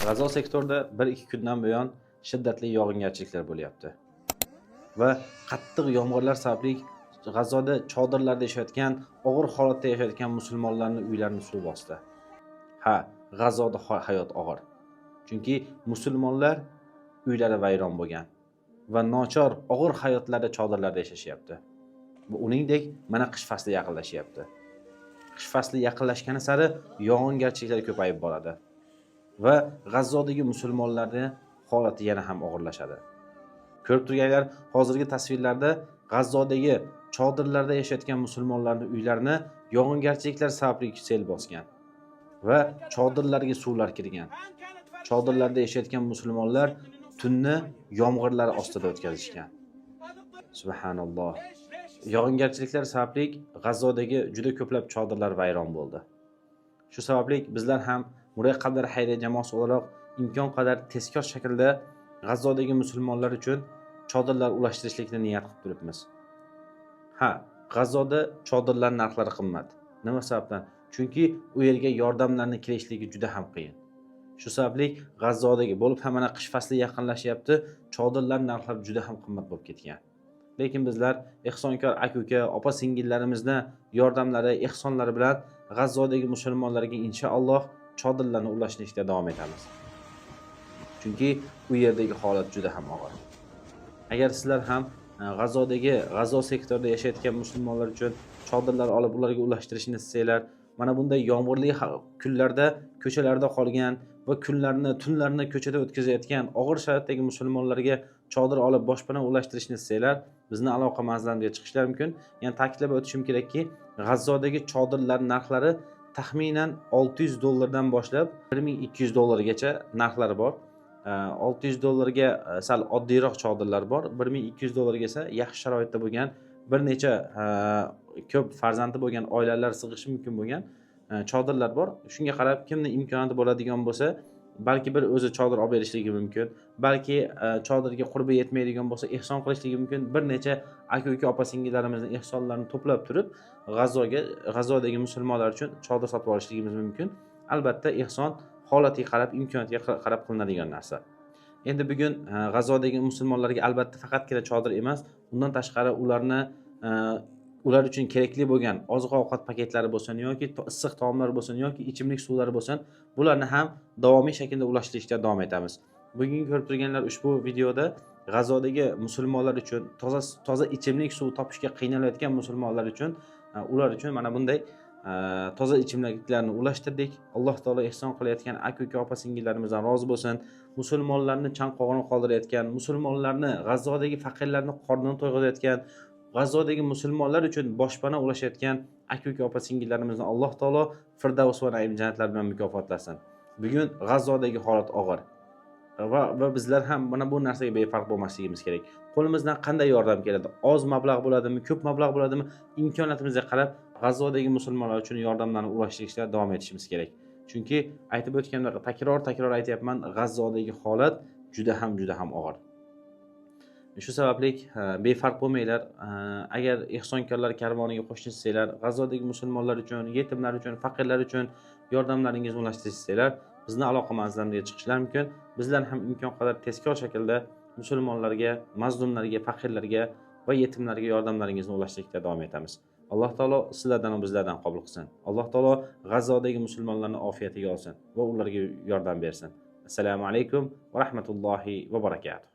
G'azo sektorida 1-2 kundan buyon shiddatli yog'ingarchiliklar bo'lyapti. Va qattiq yomg'irlar sababli G'azoda chodirlarda yashayotgan, og'ir holatda yashayotgan musulmonlarning uylarini suv bosdi. Ha, G'azoda hayot og'ir. Chunki musulmonlar uylari vayron bo'lgan va nochor og'ir hayotlarda chodirlarda yashashyapti. Va uningdek mana qish fasli yaqinlashyapti. Qish fasli yaqinlashgani sari yog'ingarchiliklar ko'payib boradi va G'azodagi musulmonlarning holati yana ham og'irlashadi. Ko'rib turganlar, hozirgi tasvirlarda G'azodagi chodirlarda yashayotgan musulmonlarning uylarini yog'ingarchiliklar sababli sel bosgan va chodirlarga suvlar kirgan. Chodirlarda yashayotgan musulmonlar tunni yomg'irlar ostida o'tkazishgan. Subhanalloh. Yog'ingarchiliklar sababli G'azodagi juda ko'plab chodirlar vayron bo'ldi. Shu sababli bizlar ham Muray Qadar xayriya jamoasi o'laroq imkon qadar tezkor shaklda G'azodagi musulmonlar uchun chodirlar ulashtirishlikni niyat qilib turibmiz. Ha, G'azoda chodirlar narxlari qimmat. Nima sababdan? Chunki u yerga yordamlarning kelishligi juda ham qiyin. Shu sababli G'azodagi bo'lib ham mana qish fasli yaqinlashyapti, chodirlar narxlari juda ham qimmat bo'lib ketgan. Lekin bizlar ehsonkor aka-uka, opa-singillarimizni yordamlari, ehsonlari bilan G'azodagi musulmonlarga inshaalloh chodirlarni ulashtirishda davom etamiz. Chunki u yerdagi holat juda ham og'ir. Agar sizlar ham G'azo sektorida yashayotgan musulmonlar uchun chodirlar olib ularga ulashtirishni istasanglar, mana bunday yomg'irli kunlarda ko'chalarda qolgan va tunlarni ko'chada o'tkazayotgan og'ir sharoitdagi musulmonlarga chodir olib boshpana ulashtirishni istasanglar, bizni aloqa manzilimizga chiqishlari mumkin. Ya'ni ta'kidlab o'tishim kerakki, G'azodagi chodirlar narxlari taxminan $600 dan boshlab $1200 narxlari bor. $600 sal oddiyroq chodirlar bor. $1200 esa yaxshi sharoitda bo'lgan, bir necha ko'p farzandi bo'lgan oilalar sig'ishi mumkin bo'lgan chodirlar bor. Shunga qarab kimning imkoniyati bo'ladigan bo'lsa, balki bir o'zi chodir olib berishligi mumkin, balki chodirga qurbi yetmaydigan bo'lsa, ehson qilishligi mumkin. Bir necha aka-uka opa-singillarimizning ehsonlarini to'plab turib, G'azodagi musulmonlar uchun chodir sotib olishligimiz mumkin. Albatta, ehson holatiga qarab, imkoniyatiga qarab qilinadigan narsa. Endi bugun G'azodagi musulmonlarga albatta faqatgina chodir emas, undan tashqari ular uchun kerakli bo'lgan oziq-ovqat paketlari bo'lsin yoki issiq taomlar bo'lsin yoki ichimlik suvlari bo'lsin, bularni ham davomiy shaklda ulashtirishda davom etamiz. Bugun ko'rib turganlar ushbu videoda G'azodagi musulmonlar uchun toza ichimlik suv topishga qiynalayotgan musulmonlar uchun ular uchun mana bunday toza ichimliklarni ulashtirdik. Alloh taolo ehson qilayotgan aka-uka opa-singillarimizdan rozi bo'lsin. Musulmonlarni chanqog'ini qoldirayotgan, musulmonlarni G'azodagi faqirlarni qornini to'yg'izayotgan, G'azodagi musulmonlar uchun boshpana ulashayotgan aka-uka opa-singillarimizni Alloh taolo Firdavs va Naim jannatlar bilan mukofotlasin. Bugun G'azodagi holat og'ir. Va bizlar ham mana bu narsaga befarq bo'lmasligimiz kerak. Qo'limizdan qanday yordam keladi? Oz mablag' bo'ladimi, ko'p mablag' bo'ladimi? Imkoniyatimizga qarab G'azodagi musulmonlar uchun yordamlarni ulashtirishda davom etishimiz kerak. Chunki aytib o'tganimdek, takror aytayapman, G'azodagi holat juda ham og'ir. Shu sababli befarq bo'lmanglar. Agar ehsonkorlar karvoniga qo'shilsanglar, G'azodagi musulmonlar uchun, yetimlar uchun, faqirlar uchun yordamlaringizni ulashtirsanglar, bizni aloqa manzilimizga chiqishlar mumkin. Bizlar ham imkon qadar tezkor shaklda musulmonlarga, mazlumlarga, faqirlarga va yetimlarga yordamlaringizni ulashtirishda davom etamiz. Alloh taolo sizlardan va bizlardan qabul qilsin. Alloh taolo G'azodagi musulmonlarni ofiyatiga olsin va ularga yordam bersin. Assalomu alaykum va rahmatullohi va barakatuh.